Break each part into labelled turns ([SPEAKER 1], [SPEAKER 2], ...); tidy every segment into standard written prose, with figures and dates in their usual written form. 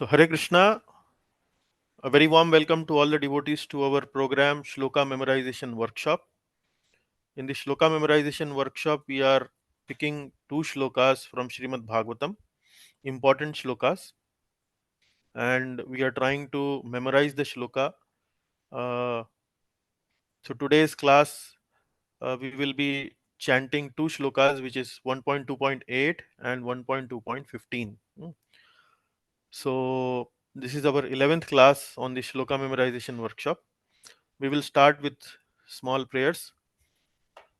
[SPEAKER 1] So, Hare Krishna, a very warm welcome to all the devotees to our program Shloka Memorization Workshop. In the Shloka Memorization Workshop, we are picking two shlokas from Srimad Bhagavatam, important shlokas, and we are trying to memorize the shloka. Uh, so, today's class, we will be chanting two shlokas, which is 1.2.8 and 1.2.15. So, this is our 11th class on the Shloka Memorization Workshop. We will start with small prayers.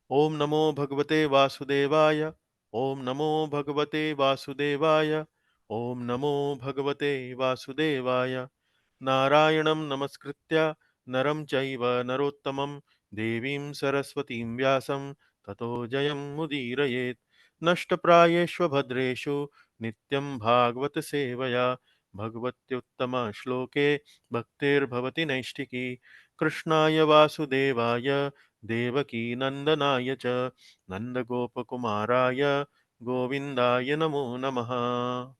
[SPEAKER 1] Om Namo Bhagavate Vasudevaya. Om Namo Bhagavate Vasudevaya. Om Namo Bhagavate Vasudevaya. Narayanam Namaskritya Naram Chaiva Narottamam Devim Saraswatim Vyasam Tato Jayam Mudirayet Nashtaprayeshva Bhadreshu Nityam Bhagavata Sevaya Bhagavatyuttama Shloke Bhaktir Bhavati Naishtiki Krishnaya Vasudevaya Devaki Nandanaaya Cha Nandagopakumaraya Govindaya Namo Namaha.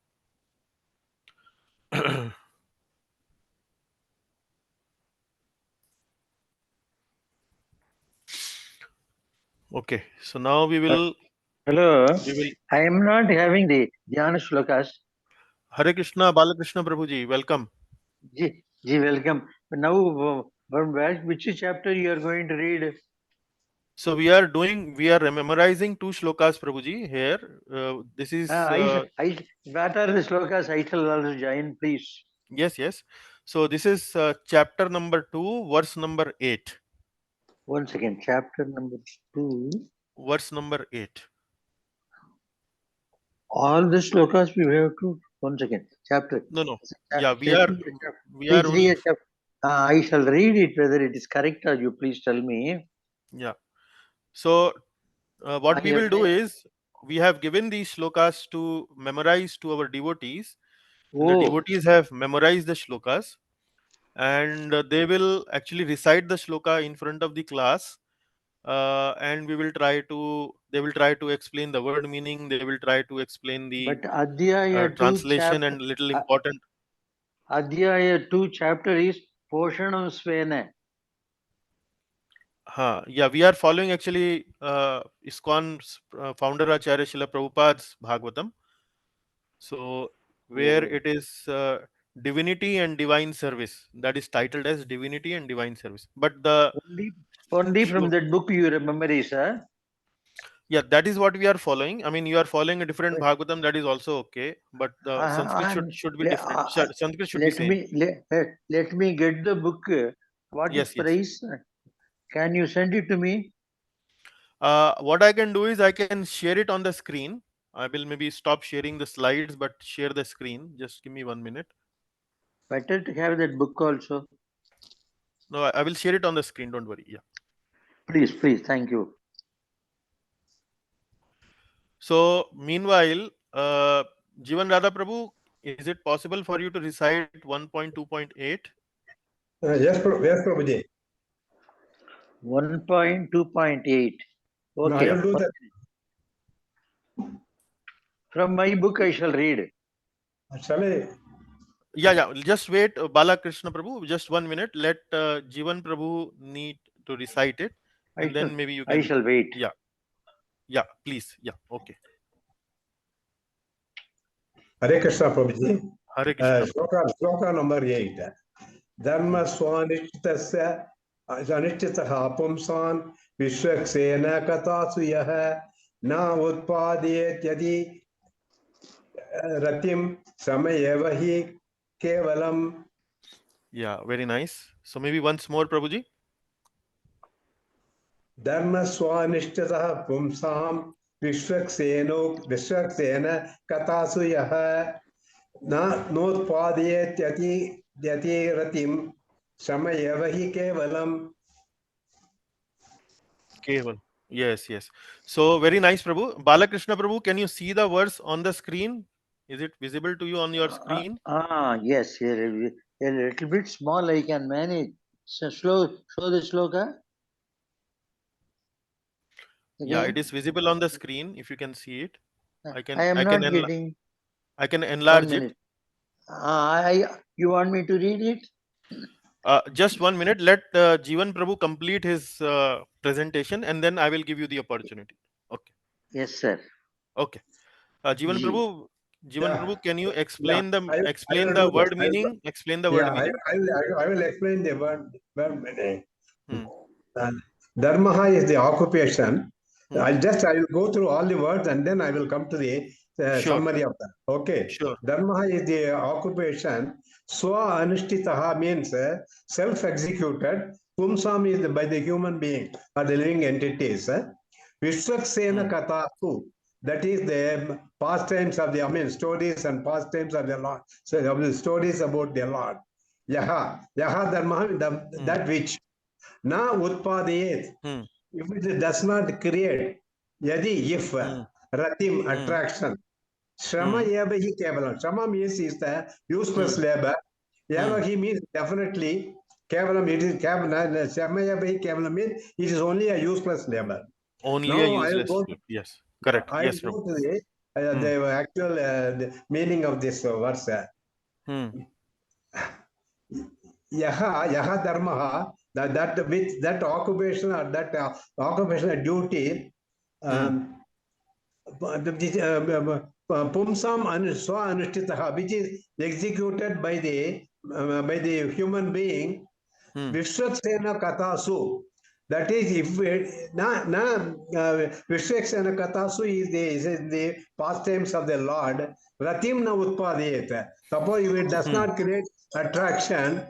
[SPEAKER 1] Okay, so now
[SPEAKER 2] Hello,
[SPEAKER 1] we will
[SPEAKER 2] I am not having the Dhyana Shlokas.
[SPEAKER 1] Hare Krishna, Balakrishna Prabhuji, welcome.
[SPEAKER 2] Ji, welcome. Now, from which chapter you are going to read?
[SPEAKER 1] So we are memorizing two shlokas, Prabhuji. Here, this is
[SPEAKER 2] What are the Shlokas? I shall also join, please.
[SPEAKER 1] yes. So this is chapter number 2, verse number 8.
[SPEAKER 2] One second, chapter number 2.
[SPEAKER 1] Verse number 8.
[SPEAKER 2] All the Shlokas we have to. One second, chapter.
[SPEAKER 1] No. Yeah, we
[SPEAKER 2] Let
[SPEAKER 1] are
[SPEAKER 2] me-
[SPEAKER 1] only.
[SPEAKER 2] Please read it. I shall read it, whether it is correct or you please tell me.
[SPEAKER 1] Yeah. So what we will do
[SPEAKER 2] I-
[SPEAKER 1] is, we have given these shlokas to memorize to our devotees. And the
[SPEAKER 2] Oh,
[SPEAKER 1] devotees have memorized the shlokas, and they will actually recite the shloka in front of the class, and they will try to explain the word meaning, they will try to explain the
[SPEAKER 2] but Adhyaya 2
[SPEAKER 1] translation
[SPEAKER 2] chapter.
[SPEAKER 1] and little important.
[SPEAKER 2] Adhyaya 2 chapter is Poshanam Svena.
[SPEAKER 1] Yeah, we are following actually ISKCON's founder Acharya Srila Prabhupada's Bhagavatam. So where it is divinity and divine service, that is titled as divinity and divine service. But the
[SPEAKER 2] Only from that book you remember is,
[SPEAKER 1] yeah, that is what we are following. I mean, you are following a different Bhagavatam, that is also okay, but the Sanskrit should be different. Sanskrit should be same.
[SPEAKER 2] let me get the book. What is
[SPEAKER 1] Yes.
[SPEAKER 2] price? Can you send it to me?
[SPEAKER 1] What I can do is I can share it on the screen. I will maybe stop sharing the slides, but share the screen. Just give me 1 minute.
[SPEAKER 2] Better to have that book also.
[SPEAKER 1] No, I will share it on the screen. Don't worry. Yeah.
[SPEAKER 2] Please, thank you.
[SPEAKER 1] So meanwhile, Jivan Radha Prabhu, is it possible for you to recite 1.2.8?
[SPEAKER 3] Yes, Prabhuji.
[SPEAKER 2] 1.2.8.
[SPEAKER 3] No,
[SPEAKER 2] Okay.
[SPEAKER 3] I will do that.
[SPEAKER 2] From my book I shall read.
[SPEAKER 3] Shall I?
[SPEAKER 1] Yeah. Just wait, Balakrishna Prabhu. Just 1 minute. Let Jivan Prabhu need to recite it, and then maybe you can.
[SPEAKER 2] I shall wait.
[SPEAKER 1] Yeah. Please. Yeah. Okay.
[SPEAKER 3] Hare Krishna, Prabhuji.
[SPEAKER 1] Hare Krishna.
[SPEAKER 3] Shloka number 8. Dharma swanishtasya anishtitaha pumsan vishwaksena katasu yaha na utpadiyet yadi ratim samayeva hi kevalam.
[SPEAKER 1] Yeah, very nice. So maybe once more, Prabhuji.
[SPEAKER 3] Dharma swanishtatah pumsam vishwaksena katasu yaha na notpadiyet yati ratim samayeva hi kevalam.
[SPEAKER 1] Keval. Yes. So very nice, Prabhu. Balakrishna Prabhu, can you see the verse on the screen? Is it visible to you on your screen?
[SPEAKER 2] Yes, a little bit small I can manage. So show the shloka.
[SPEAKER 1] Yeah,
[SPEAKER 2] Again.
[SPEAKER 1] it is visible on the screen. If you can see it,
[SPEAKER 2] I am not getting.
[SPEAKER 1] I can
[SPEAKER 2] 1
[SPEAKER 1] enlarge it.
[SPEAKER 2] minute. You want me to read it?
[SPEAKER 1] Just 1 minute. Let Jivan Prabhu complete his presentation, and then I will give you the opportunity. Okay.
[SPEAKER 2] Yes, sir.
[SPEAKER 1] Okay. Jivan
[SPEAKER 2] Ji.
[SPEAKER 1] Prabhu, Jivan
[SPEAKER 3] Yeah,
[SPEAKER 1] Prabhu, can you
[SPEAKER 3] yeah. I
[SPEAKER 1] explain
[SPEAKER 3] will
[SPEAKER 1] the
[SPEAKER 3] do that.
[SPEAKER 1] word meaning? Explain the word
[SPEAKER 3] Yeah,
[SPEAKER 1] meaning.
[SPEAKER 3] I will explain the word meaning.
[SPEAKER 1] Hmm.
[SPEAKER 3] Dharma is the occupation.
[SPEAKER 1] Hmm.
[SPEAKER 3] I will go through all the words and then I will come to the
[SPEAKER 1] Sure.
[SPEAKER 3] summary of that. Okay.
[SPEAKER 1] Sure.
[SPEAKER 3] Dharma is the occupation. Swa anushtitaha means self-executed. Pumsam is by the human being or the living entities. Vishwaksena
[SPEAKER 1] Hmm.
[SPEAKER 3] katatu. That is the pastimes of the, stories and pastimes of the Lord. So of the stories about the Lord. Yaha dharma,
[SPEAKER 1] Hmm.
[SPEAKER 3] that which. Na utpadayet.
[SPEAKER 1] Hmm.
[SPEAKER 3] If it does not create, yadi, if,
[SPEAKER 1] Hmm.
[SPEAKER 3] ratim,
[SPEAKER 1] Hmm.
[SPEAKER 3] attraction. Shrama
[SPEAKER 1] Hmm.
[SPEAKER 3] yavahi kevalam. Shrama means is the useless
[SPEAKER 1] Hmm.
[SPEAKER 3] labor.
[SPEAKER 1] Hmm.
[SPEAKER 3] Yavahi means definitely kevalam. It is kevalam. Shrama yavahi kevalam means it is only a useless labor.
[SPEAKER 1] Only a
[SPEAKER 3] Now I will
[SPEAKER 1] useless
[SPEAKER 3] go.
[SPEAKER 1] word. Yes. Correct.
[SPEAKER 3] I will
[SPEAKER 1] Yes, Prabhu.
[SPEAKER 3] go to
[SPEAKER 1] Hmm.
[SPEAKER 3] the actual the meaning of this verse.
[SPEAKER 1] Hmm.
[SPEAKER 3] Yaha dharma, that with that occupation or that occupational duty,
[SPEAKER 1] Hmm.
[SPEAKER 3] pumsam swa anushtitaha, which is executed by the human being.
[SPEAKER 1] Hmm.
[SPEAKER 3] Vishwaksena Katasu. That is, if Vishwaksena Katasu is the pastimes of the Lord. Ratim na utpadayet. Suppose if it does
[SPEAKER 1] Hmm.
[SPEAKER 3] not create attraction,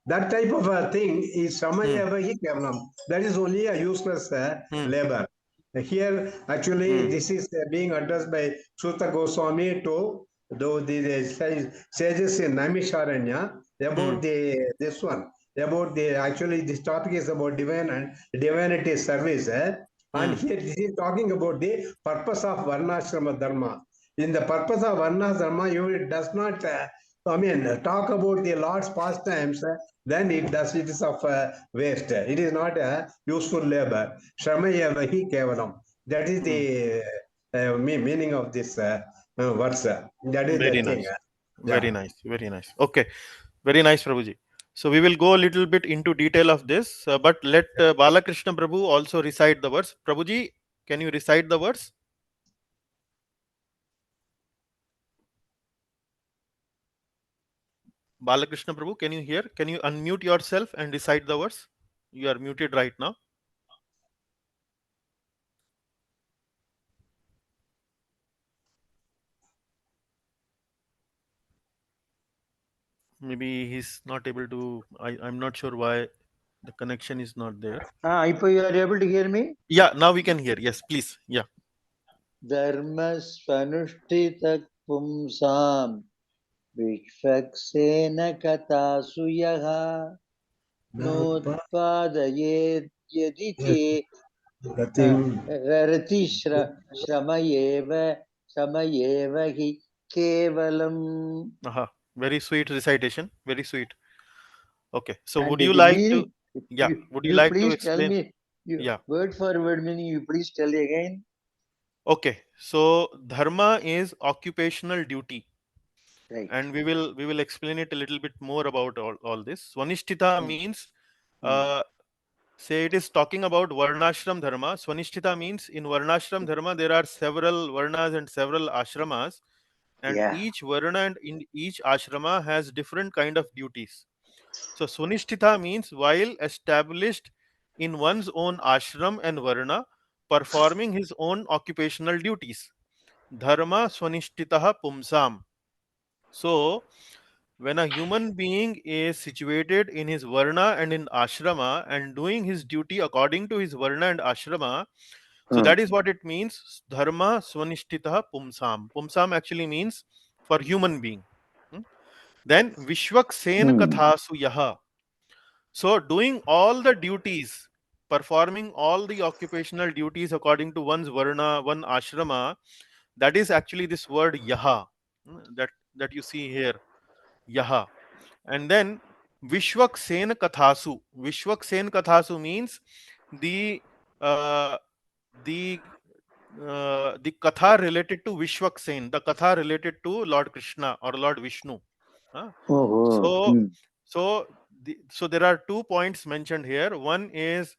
[SPEAKER 3] that type of a thing is
[SPEAKER 1] Hmm.
[SPEAKER 3] samayavahi kevalam. That is only a useless
[SPEAKER 1] Hmm.
[SPEAKER 3] labor. Here, actually,
[SPEAKER 1] Hmm.
[SPEAKER 3] this is being addressed by Suta Goswami to the sages in Naimisharanya
[SPEAKER 1] Hmm.
[SPEAKER 3] about this one. About the actually, this topic is about divine and divinity service. And
[SPEAKER 1] Hmm.
[SPEAKER 3] here, this is talking about the purpose of Varnashrama Dharma. In the purpose of Varna Dharma, it does not. Talk about the Lord's pastimes, then it is of waste. It is not a useful labor. Shramayavahi kevalam. That is
[SPEAKER 1] Hmm.
[SPEAKER 3] the meaning of this verse. That is the
[SPEAKER 1] Very
[SPEAKER 3] thing.
[SPEAKER 1] nice. Very
[SPEAKER 3] Yeah.
[SPEAKER 1] nice. Very nice. Okay. Very nice, Prabhuji. So we will go a little bit into detail of this, but let Balakrishna Prabhu also recite the words. Prabhuji, can you recite the words? Balakrishna Prabhu, can you hear? Can you unmute yourself and recite the words? You are muted right now. Maybe he's not able to. I'm not sure why the connection is not there.
[SPEAKER 2] If you are able to hear me,
[SPEAKER 1] Yeah, now we can hear. Yes, please. Yeah.
[SPEAKER 2] dharma svanushtita pumsam vikshvaksena katasu yaha notpadayet yadite rarati shramayeva hi kevalam.
[SPEAKER 1] Aha. Very sweet recitation. Very sweet. Okay. So
[SPEAKER 2] And
[SPEAKER 1] would you
[SPEAKER 2] the
[SPEAKER 1] like to?
[SPEAKER 2] meaning,
[SPEAKER 1] Yeah. Would you
[SPEAKER 2] you
[SPEAKER 1] like to
[SPEAKER 2] please tell
[SPEAKER 1] explain?
[SPEAKER 2] me, you
[SPEAKER 1] Yeah.
[SPEAKER 2] word for word meaning, you please tell again.
[SPEAKER 1] Okay. So dharma is occupational duty,
[SPEAKER 2] Right.
[SPEAKER 1] and we will explain it a little bit more about all this. Swanishtita
[SPEAKER 2] Hmm.
[SPEAKER 1] means,
[SPEAKER 2] Hmm.
[SPEAKER 1] say it is talking about varnashram dharma. Swanishtita means in varnashram dharma there are several varnas and several ashramas, and
[SPEAKER 2] Yeah.
[SPEAKER 1] each varna and in each ashrama has different kind of duties. So Swanishtita means while established in one's own ashram and varna, performing his own occupational duties. Dharma Swanishtitaha Pumsam. So when a human being is situated in his varna and in ashrama and doing his duty according to his varna and ashrama, so
[SPEAKER 2] Hmm.
[SPEAKER 1] that is what it means. Dharma Swanishtitaha Pumsam. Pumsam actually means for human being. Hmm? Then Vishwak Sen
[SPEAKER 2] Hmm.
[SPEAKER 1] Kathasu Yaha. So, doing all the duties, performing all the occupational duties according to one's varna, one ashrama, that is actually this word yaha, that you see here, yaha. And then Vishwak Sen Kathasu. Vishwak Sen Kathasu means the uh, the the katha related to Vishwak Sen, the katha related to Lord Krishna or Lord Vishnu. Huh?
[SPEAKER 2] Oh,
[SPEAKER 1] So, so there are 2 points mentioned here. One is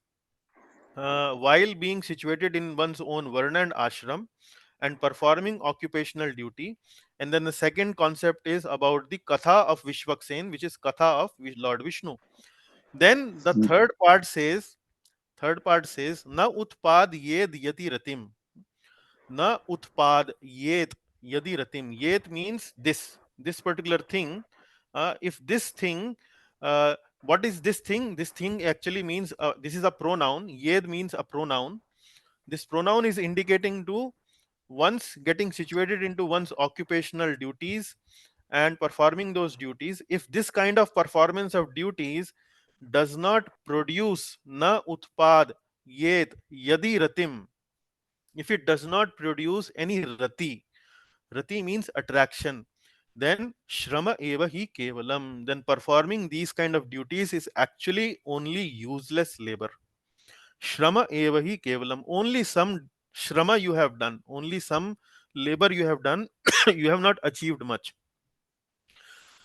[SPEAKER 1] while being situated in one's own varna and ashram and performing occupational duty. And then the second concept is about the katha of Vishwaksen, which is katha of Lord Vishnu. Then the third part says, na utpad yed yati ratim. Na utpad yet yadi ratim. Yet means this particular thing. If this thing, what is this thing? This thing actually means this is a pronoun. Yed means a pronoun. This pronoun is indicating to once getting situated into one's occupational duties and performing those duties. If this kind of performance of duties does not produce na utpad yet yadi ratim, if it does not produce any rati means attraction, then shrama eva hi kevalam, then performing these kind of duties is actually only useless labor. Shrama eva hi kevalam, only some shrama you have done, only some labor you have done. You have not achieved much.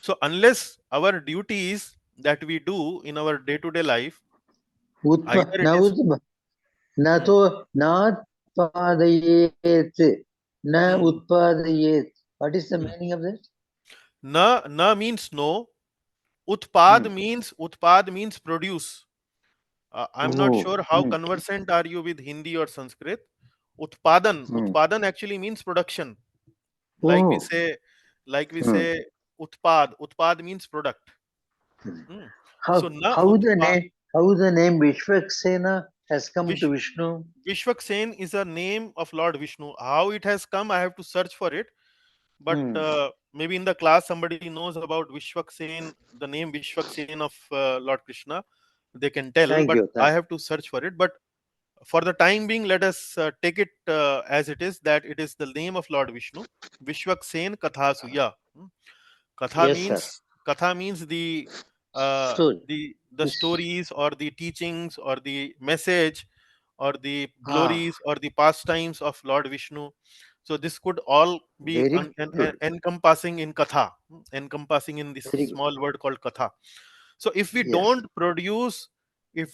[SPEAKER 1] So unless our duties that we do in our day to day life, either it is
[SPEAKER 2] न
[SPEAKER 1] hmm,
[SPEAKER 2] तो नात्पादयेत् न
[SPEAKER 1] hmm,
[SPEAKER 2] उत्पादयेत्. What is the
[SPEAKER 1] hmm.
[SPEAKER 2] meaning of that?
[SPEAKER 1] Na means no.
[SPEAKER 2] Hmm.
[SPEAKER 1] Utpad means produce. I'm not
[SPEAKER 2] Oh,
[SPEAKER 1] sure how conversant are you with Hindi or Sanskrit.
[SPEAKER 2] hmm.
[SPEAKER 1] Utpadan actually means production. Like we
[SPEAKER 2] Oh,
[SPEAKER 1] say, like we
[SPEAKER 2] hmm.
[SPEAKER 1] say, Utpad means product. Hmm. So
[SPEAKER 2] How
[SPEAKER 1] na
[SPEAKER 2] how the
[SPEAKER 1] utpad.
[SPEAKER 2] name Vishwaksena has come to
[SPEAKER 1] Vish,
[SPEAKER 2] Vishnu?
[SPEAKER 1] Vishwaksen is a name of Lord Vishnu. How it has come, I have to search for it. But
[SPEAKER 2] Hmm.
[SPEAKER 1] maybe in the class somebody knows about Vishwaksen, the name Vishwaksen of Lord Krishna. They can tell,
[SPEAKER 2] Thank
[SPEAKER 1] but
[SPEAKER 2] you.
[SPEAKER 1] I have to search for it. But for the time being, let us take it as it is, that it is the name of Lord Vishnu. Vishwaksen Kathasuya. Katha
[SPEAKER 2] Yes, sir.
[SPEAKER 1] means the
[SPEAKER 2] Story.
[SPEAKER 1] the
[SPEAKER 2] Yes.
[SPEAKER 1] stories or the teachings or the message or the
[SPEAKER 2] Ah,
[SPEAKER 1] glories or the pastimes of Lord Vishnu. So this could all be
[SPEAKER 2] very good.
[SPEAKER 1] encompassing in katha, encompassing in this
[SPEAKER 2] Very good.
[SPEAKER 1] small word called katha. So
[SPEAKER 2] Yes.
[SPEAKER 1] if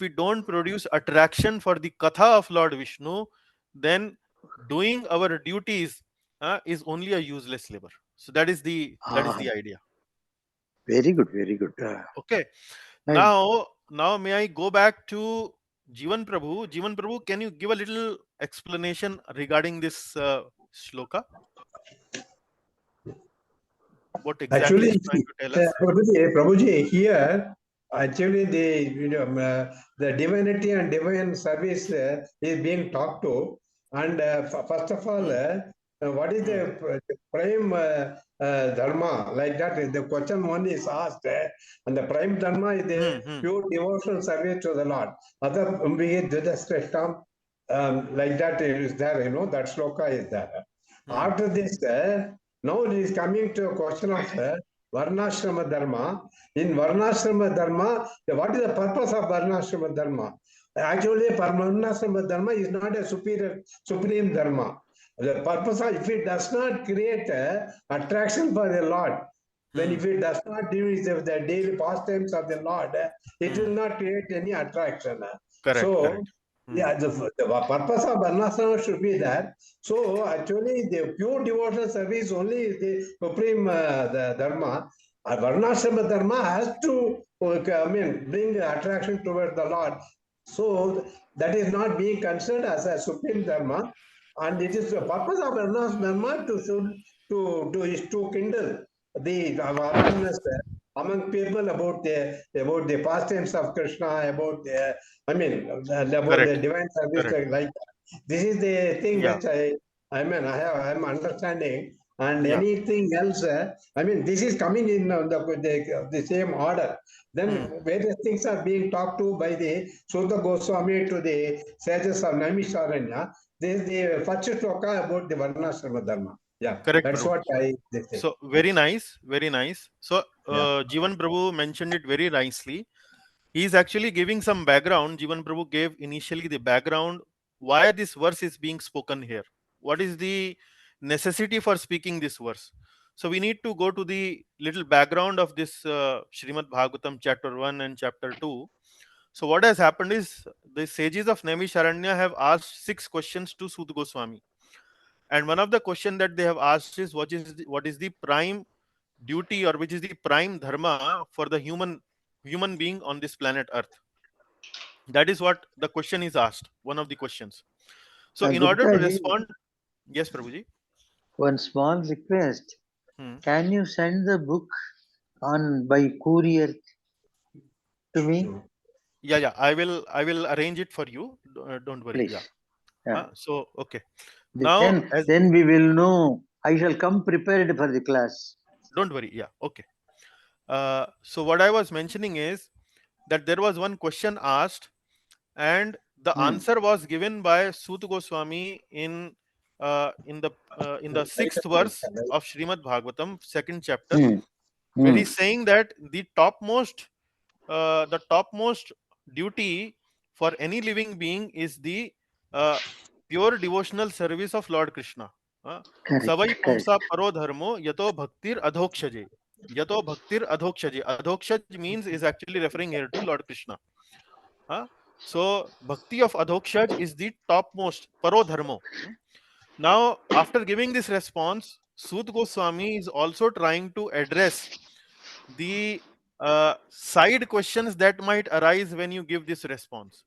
[SPEAKER 1] we don't produce attraction for the katha of Lord Vishnu, then doing our duties is only a useless labor. So that is
[SPEAKER 2] Ah,
[SPEAKER 1] the idea.
[SPEAKER 2] very good. Very good.
[SPEAKER 1] Okay.
[SPEAKER 2] And
[SPEAKER 1] Now may I go back to Jivan Prabhu? Jivan Prabhu, can you give a little explanation regarding this shloka? What exactly
[SPEAKER 3] Actually,
[SPEAKER 1] is trying to tell us?
[SPEAKER 3] Prabhuji, here, actually, the divinity and divine service is being talked to. And first of all,
[SPEAKER 1] Hmm,
[SPEAKER 3] what is
[SPEAKER 1] hmm,
[SPEAKER 3] the prime dharma? Like that, the question one is asked, and the prime dharma is the
[SPEAKER 1] hmm, hmm,
[SPEAKER 3] pure devotional service to the Lord. Other like that is there, that sloka is there.
[SPEAKER 1] hmm,
[SPEAKER 3] After this, now it is coming to a question of Varnashrama Dharma. In Varnashrama Dharma, what is the purpose of Varnashrama Dharma? Actually, Varnashrama Dharma is not a supreme Dharma. The purpose of, if it does not create attraction for the Lord, when
[SPEAKER 1] hmm.
[SPEAKER 3] if it does not do the daily pastimes of the Lord, it will
[SPEAKER 1] Hmm.
[SPEAKER 3] not create any attraction.
[SPEAKER 1] Correct,
[SPEAKER 3] So,
[SPEAKER 1] correct. Hmm,
[SPEAKER 3] yeah, the purpose of Varnashrama should be that. So actually, the pure devotional service only is the supreme the dharma. Varnashrama dharma has to, bring attraction towards the Lord. So that is not being considered as a supreme dharma, and it is the purpose of Varnashrama dharma is to kindle the awareness among people about the pastimes of Krishna, about about the
[SPEAKER 1] correct,
[SPEAKER 3] divine service
[SPEAKER 1] correct.
[SPEAKER 3] like this is the thing
[SPEAKER 1] Yeah,
[SPEAKER 3] which I'm understanding, and
[SPEAKER 1] yeah.
[SPEAKER 3] anything else. This is coming in the same order.
[SPEAKER 1] Hmm.
[SPEAKER 3] Then various things are being talked to by the Sutta Goswami to the sages of Naimisharanya. This is the first shloka about the Varnashrama Dharma. Yeah,
[SPEAKER 1] Correct,
[SPEAKER 3] that's
[SPEAKER 1] Prabhu.
[SPEAKER 3] what I they say.
[SPEAKER 1] So very nice, very nice. So
[SPEAKER 3] Yeah.
[SPEAKER 1] Jivan Prabhu mentioned it very nicely. He is actually giving some background. Jivan Prabhu gave initially the background why this verse is being spoken here. What is the necessity for speaking this verse? So we need to go to the little background of this Srimad Bhagavatam chapter 1 and chapter 2. So what has happened is the sages of Naimisharanya have asked 6 questions to Sud Goswami, and one of the question that they have asked is what is the prime duty, or which is the prime dharma for the human being on this planet Earth. That is what the question is asked. One of the questions. So in order to
[SPEAKER 2] Guptaji,
[SPEAKER 1] respond, yes, Prabhuji.
[SPEAKER 2] one small request.
[SPEAKER 1] Hmm.
[SPEAKER 2] Can you send the book on by courier to me,
[SPEAKER 1] Yeah. I will arrange it for you. Don't worry. Yeah.
[SPEAKER 2] please? Yeah.
[SPEAKER 1] So okay. Now, as
[SPEAKER 2] Then we will know. I shall come prepared for the class.
[SPEAKER 1] don't worry. Yeah. Okay. So what I was mentioning is that there was one question asked, and the
[SPEAKER 2] Hmm.
[SPEAKER 1] answer was given by Sut Goswami in the sixth verse of Srimad Bhagavatam, second chapter,
[SPEAKER 2] Hmm.
[SPEAKER 1] where
[SPEAKER 2] Hmm.
[SPEAKER 1] he's saying that the topmost duty for any living being is the uh, pure devotional service of Lord Krishna.
[SPEAKER 2] Correct.
[SPEAKER 1] Savai
[SPEAKER 2] Correct.
[SPEAKER 1] pumsa paro dharmo yato bhaktir adhokshaje. Yato bhaktir adhokshaje. Adhokshaj means is actually referring here to Lord Krishna. Huh? So bhakti of adhokshaj is the topmost paro dharmo. Now, after giving this response, Sud Goswami is also trying to address the side questions that might arise when you give this response.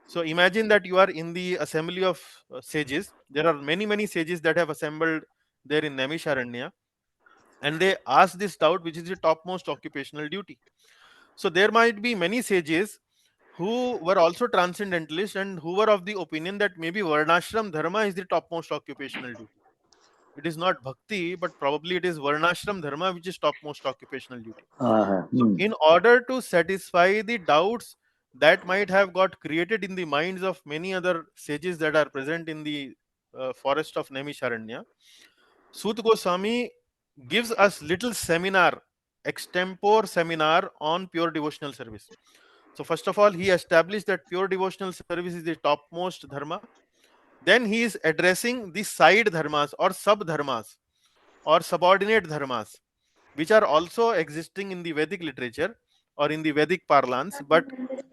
[SPEAKER 1] So imagine that you are in the assembly of sages. There are many sages that have assembled there in Naimisharanya, and they ask this doubt, which is the topmost occupational duty. So there might be many sages who were also transcendentalists and who were of the opinion that maybe Varnashram Dharma is the topmost occupational duty. It is not bhakti, but probably it is Varnashram Dharma which is topmost occupational duty. So,
[SPEAKER 2] Hmm.
[SPEAKER 1] in order to satisfy the doubts that might have got created in the minds of many other sages that are present in the forest of Naimisharanya, Sut Goswami gives us little seminar, extempore seminar on pure devotional service. So, first of all, he established that pure devotional service is the topmost dharma. Then he is addressing the side dharmas or sub dharmas or subordinate dharmas, which are also existing in the Vedic literature or in the Vedic parlance, but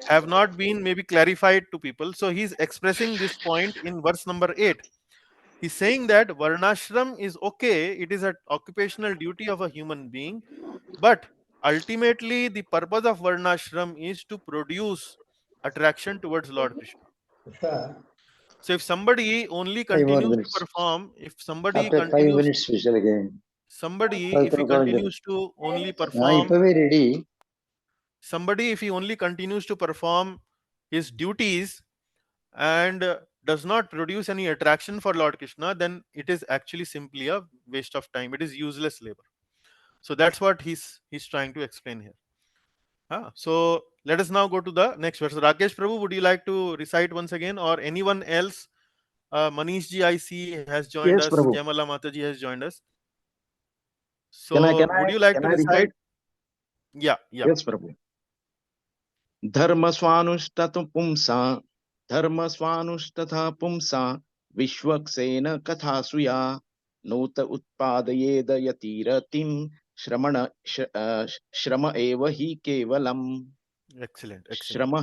[SPEAKER 1] have not been maybe clarified to people. So he's expressing this point in verse number 8. He's saying that Varnashram is okay, it is an occupational duty of a human being, but ultimately the purpose of Varnashram is to produce attraction towards Lord Krishna. So if somebody only
[SPEAKER 2] 5 more
[SPEAKER 1] continues to
[SPEAKER 2] minutes.
[SPEAKER 1] perform,
[SPEAKER 2] After 5 minutes, we shall again.
[SPEAKER 1] if he continues to only perform
[SPEAKER 2] Ipave ready.
[SPEAKER 1] somebody if he only continues to perform his duties and does not produce any attraction for Lord Krishna, then it is actually simply a waste of time. It is useless labor. So that's what he's trying to explain here. So let us now go to the next verse. Rakesh Prabhu, would you like to recite once again, or anyone else? Manish ji, I see, has joined
[SPEAKER 4] Yes,
[SPEAKER 1] us.
[SPEAKER 4] Prabhu.
[SPEAKER 1] Jamala Mataji has joined us.
[SPEAKER 4] Can I can
[SPEAKER 1] So
[SPEAKER 4] I
[SPEAKER 1] would you like
[SPEAKER 4] can
[SPEAKER 1] to
[SPEAKER 4] I
[SPEAKER 1] recite?
[SPEAKER 4] recite?
[SPEAKER 1] Yeah.
[SPEAKER 4] Yes, Prabhu. धर्मस्वानुष्ठत पुंसा धर्मस्वानुष्ठता पुंसा Vishwaksen कथासुया नूत उत्पादयेद यतिरतिम श्रमण श्रम एव हि केवलम
[SPEAKER 1] Excellent.
[SPEAKER 4] श्रम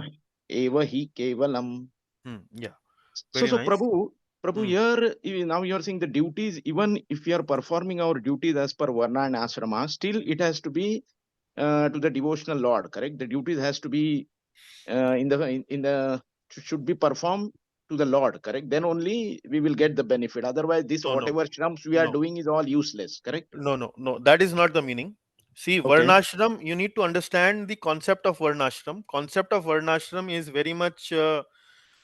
[SPEAKER 4] एव हि केवलम.
[SPEAKER 1] Yeah,
[SPEAKER 4] So,
[SPEAKER 1] very
[SPEAKER 4] so
[SPEAKER 1] nice.
[SPEAKER 4] Prabhu,
[SPEAKER 1] Hmm.
[SPEAKER 4] here now you are saying the duties, even if we are performing our duties as per Varna and Ashrama, still it has to be to the devotional Lord, correct? The duties has to be in the should be performed to the Lord, correct? Then only we will get the benefit. Otherwise, this
[SPEAKER 1] No, no,
[SPEAKER 4] whatever shrams we are
[SPEAKER 1] no,
[SPEAKER 4] doing is all useless, correct?
[SPEAKER 1] no. That is not the meaning. See,
[SPEAKER 4] Okay.
[SPEAKER 1] Varnashram, you need to understand the concept of Varnashram. Concept of Varnashram is very much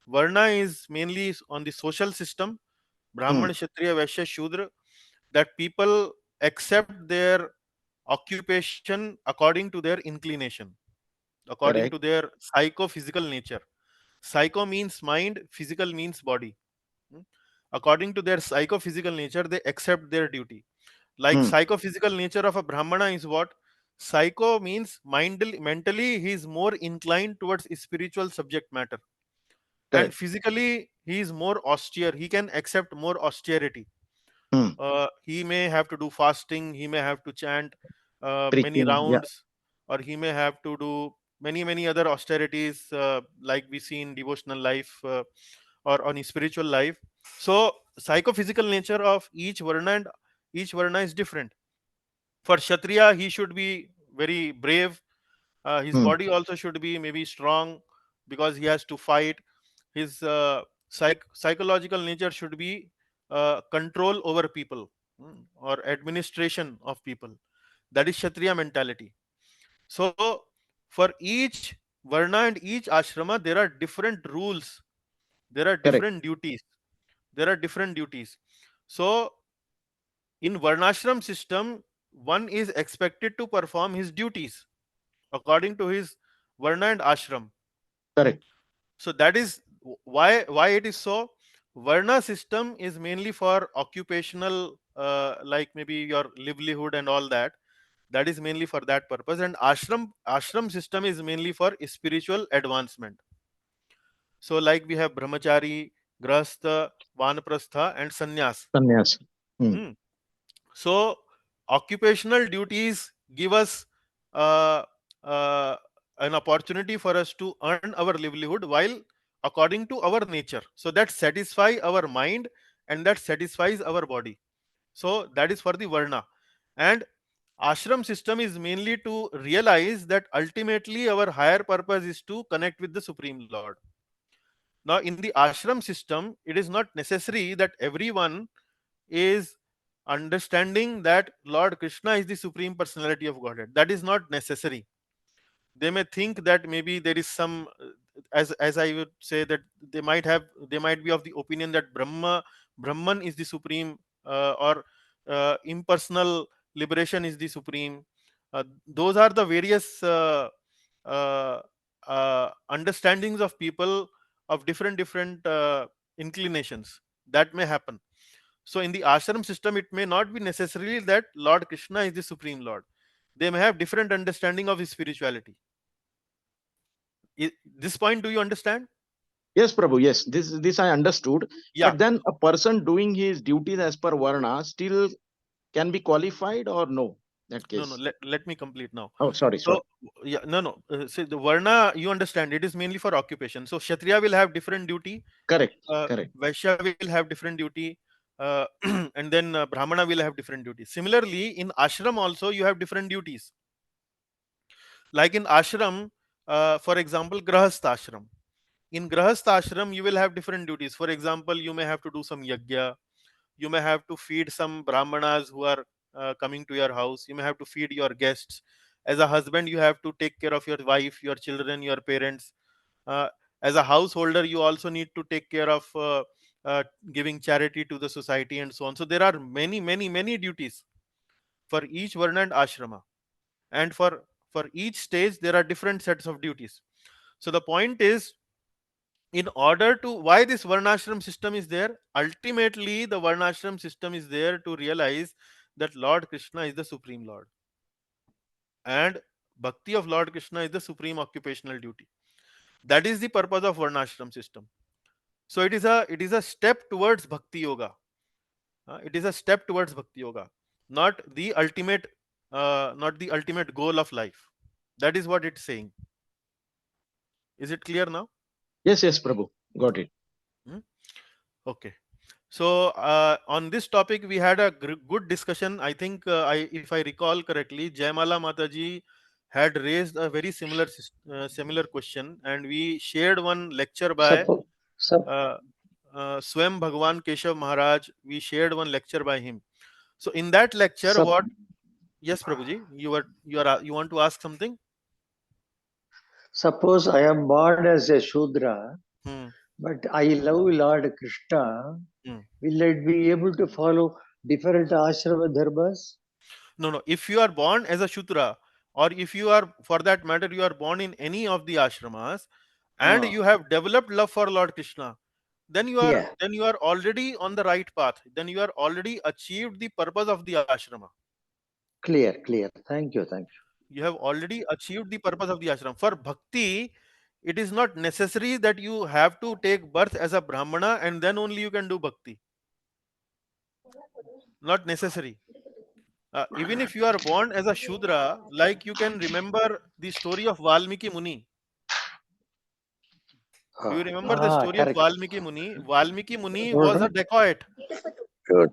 [SPEAKER 1] Varna is mainly on the social system,
[SPEAKER 4] Hmm.
[SPEAKER 1] Brahman, Kshatriya, Vaishya, Shudra, that people accept their occupation according to their inclination, according
[SPEAKER 4] Correct.
[SPEAKER 1] to their psychophysical nature. Psycho means mind, physical means body. Hmm. According to their psychophysical nature, they accept their duty. Like
[SPEAKER 4] Hmm.
[SPEAKER 1] psychophysical nature of a Brahmana is what? Psycho means mentally he is more inclined towards spiritual subject matter, and
[SPEAKER 4] Correct.
[SPEAKER 1] physically he is more austere. He can accept more austerity.
[SPEAKER 4] Hmm.
[SPEAKER 1] He may have to do fasting, he may have to chant many
[SPEAKER 4] Preaching. Yeah.
[SPEAKER 1] rounds, or he may have to do many other austerities, like we see in devotional life, or on spiritual life. So psychophysical nature of each varna, and each varna is different. For kshatriya, he should be very brave. His
[SPEAKER 4] Hmm.
[SPEAKER 1] body also should be maybe strong, because he has to fight. His psychological nature should be control over people, or administration of people. That is kshatriya mentality. So for each varna and each ashrama, there are different rules, there are
[SPEAKER 4] Correct.
[SPEAKER 1] different duties, there are different duties. So in varnashram system, one is expected to perform his duties according to his varna and ashram.
[SPEAKER 4] Correct.
[SPEAKER 1] So that is why it is so. Varna system is mainly for occupational, like maybe your livelihood and all that. That is mainly for that purpose. And ashram system is mainly for spiritual advancement. So like we have brahmachari, grahastha, vanaprastha, and sannyas.
[SPEAKER 4] Sannyas. Hmm.
[SPEAKER 1] Hmm. So occupational duties give us uh, uh, an opportunity for us to earn our livelihood, while according to our nature. So that satisfy our mind, and that satisfies our body. So that is for the varna. And ashram system is mainly to realize that ultimately our higher purpose is to connect with the Supreme Lord. Now in the ashram system, it is not necessary that everyone is understanding that Lord Krishna is the Supreme Personality of Godhead. That is not necessary. They may think that maybe there is some, as I would say, that they might be of the opinion that Brahman is the supreme, or impersonal liberation is the supreme. Those are the various uh, understandings of people of different inclinations that may happen. So in the ashram system, it may not be necessarily that Lord Krishna is the supreme Lord. They may have different understanding of his spirituality. This point, do you understand?
[SPEAKER 4] Yes, Prabhu. Yes, this I understood.
[SPEAKER 1] Yeah.
[SPEAKER 4] But then a person doing his duties as per Varna still can be qualified or no? That
[SPEAKER 1] No,
[SPEAKER 4] case.
[SPEAKER 1] let me complete now.
[SPEAKER 4] Oh, sorry,
[SPEAKER 1] So
[SPEAKER 4] sorry.
[SPEAKER 1] yeah, no. See, the varna, you understand, it is mainly for occupation. So kshatriya will have different duty,
[SPEAKER 4] Correct. Correct.
[SPEAKER 1] vaishya will have different duty, and then brahmana will have different duties. Similarly, in ashram also you have different duties. Like in ashram, for example, grahastha ashram. In grahastha ashram, you will have different duties. For example, you may have to do some yajna, you may have to feed some brahmanas who are coming to your house, you may have to feed your guests. As a husband, you have to take care of your wife, your children, your parents. uh, as a householder, you also need to take care of uh, giving charity to the society, and so on. So there are many duties for each varna and ashrama, and for each stage there are different sets of duties. So the point is, in order to, why this varnashram system is there, ultimately the varnashram system is there to realize that Lord Krishna is the supreme Lord, and bhakti of Lord Krishna is the supreme occupational duty. That is the purpose of varnashram system. So it is a step towards bhakti yoga. It is a step towards bhakti yoga, not the ultimate, not the ultimate goal of life. That is what it's saying. Is it clear now?
[SPEAKER 4] Yes, yes, Prabhu. Got it.
[SPEAKER 1] Hmm? Okay. So on this topic, we had a good discussion. I think, if I recall correctly, Jaimala Mataji had raised a very similar question, and we shared one lecture by
[SPEAKER 2] Suppose, sup,
[SPEAKER 1] uh, Swam Bhagwan Keshav Maharaj. We shared one lecture by him. So in that lecture,
[SPEAKER 2] sup,
[SPEAKER 1] what? Yes, Prabhuji, you want to ask something?
[SPEAKER 2] suppose I am born as a Shudra,
[SPEAKER 1] Hmm.
[SPEAKER 2] but I love Lord Krishna.
[SPEAKER 1] Hmm.
[SPEAKER 2] Will I be able to follow different ashrama dharmas?
[SPEAKER 1] No. If you are born as a Shudra, or if you are, for that matter, you are born in any of the ashramas, and
[SPEAKER 2] Ah,
[SPEAKER 1] you have developed love for Lord Krishna, then you are
[SPEAKER 2] yeah,
[SPEAKER 1] then you are already on the right path. Then you are already achieved the purpose of the ashrama.
[SPEAKER 2] clear, clear. Thank you, thank you.
[SPEAKER 1] You have already achieved the purpose of the ashram. For bhakti, it is not necessary that you have to take birth as a brahmana and then only you can do bhakti. Not necessary. Even if you are born as a Shudra, like you can remember the story of Valmiki Muni. Do you remember the story of
[SPEAKER 2] Correct.
[SPEAKER 1] Valmiki Muni? Valmiki Muni was
[SPEAKER 2] Good.
[SPEAKER 1] a dacoit.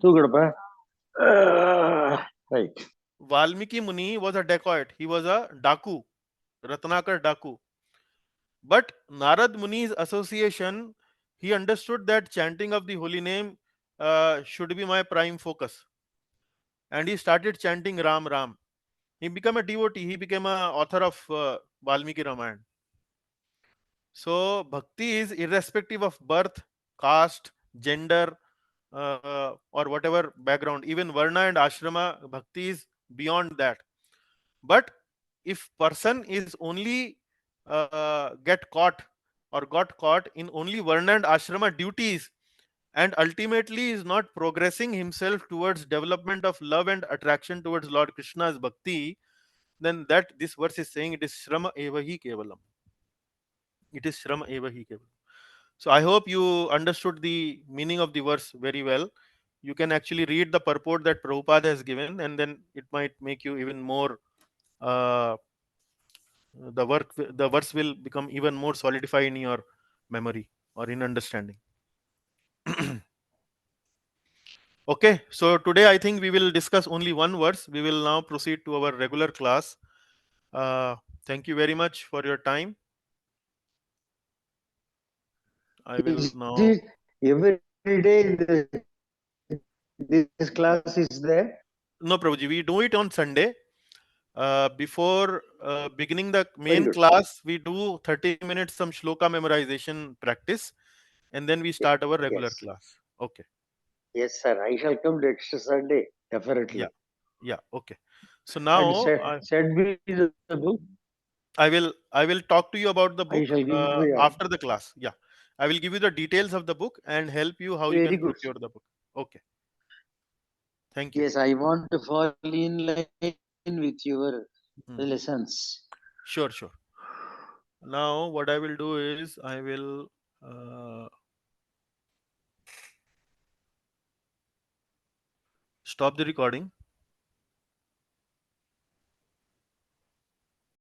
[SPEAKER 2] Too good, pa. Right.
[SPEAKER 1] Valmiki Muni was a dacoit. He was a Daku, Ratnakar Daku. But Narad Muni's association, he understood that chanting of the holy name should be my prime focus. And he started chanting Ram Ram. He became a devotee. He became a author of Valmiki Ramayana. So bhakti is irrespective of birth, caste, gender, or whatever background. Even varna and ashrama bhakti is beyond that. But if person is only get caught or got caught in only varna and ashrama duties, and ultimately is not progressing himself towards development of love and attraction towards Lord Krishna's bhakti, then that this verse is saying it is shrama eva hi kevalam. It is shrama eva hi kevalam. So I hope you understood the meaning of the verse very well. You can actually read the purport that Prabhupada has given, and then it might make you even more. Uh, the verse will become even more solidified in your memory or in understanding. Okay, so today I think we will discuss only one verse. We will now proceed to our regular class. Uh, Thank you very much for your time. I will
[SPEAKER 2] Is
[SPEAKER 1] now.
[SPEAKER 2] it every day this class is there?
[SPEAKER 1] No, Prabhuji, we do it on Sunday. Before beginning the
[SPEAKER 2] Very
[SPEAKER 1] main
[SPEAKER 2] good.
[SPEAKER 1] class, we do 30 minutes some shloka memorization practice, and then we start our regular
[SPEAKER 2] Yes.
[SPEAKER 1] class. Okay.
[SPEAKER 2] Yes, sir. I shall come next Sunday, definitely.
[SPEAKER 1] Yeah. Yeah. Okay. So
[SPEAKER 2] And
[SPEAKER 1] now
[SPEAKER 2] send me the book.
[SPEAKER 1] I will talk to you about the
[SPEAKER 2] I
[SPEAKER 1] book
[SPEAKER 2] shall give you.
[SPEAKER 1] after the class. Yeah. I will give you the details of the book and help you how you
[SPEAKER 2] Very
[SPEAKER 1] can
[SPEAKER 2] good.
[SPEAKER 1] procure the book. Okay. Thank you.
[SPEAKER 2] Yes, I want to fall in line with your
[SPEAKER 1] Hmm.
[SPEAKER 2] lessons.
[SPEAKER 1] Sure. Sure. Now what I will do is I will stop the recording.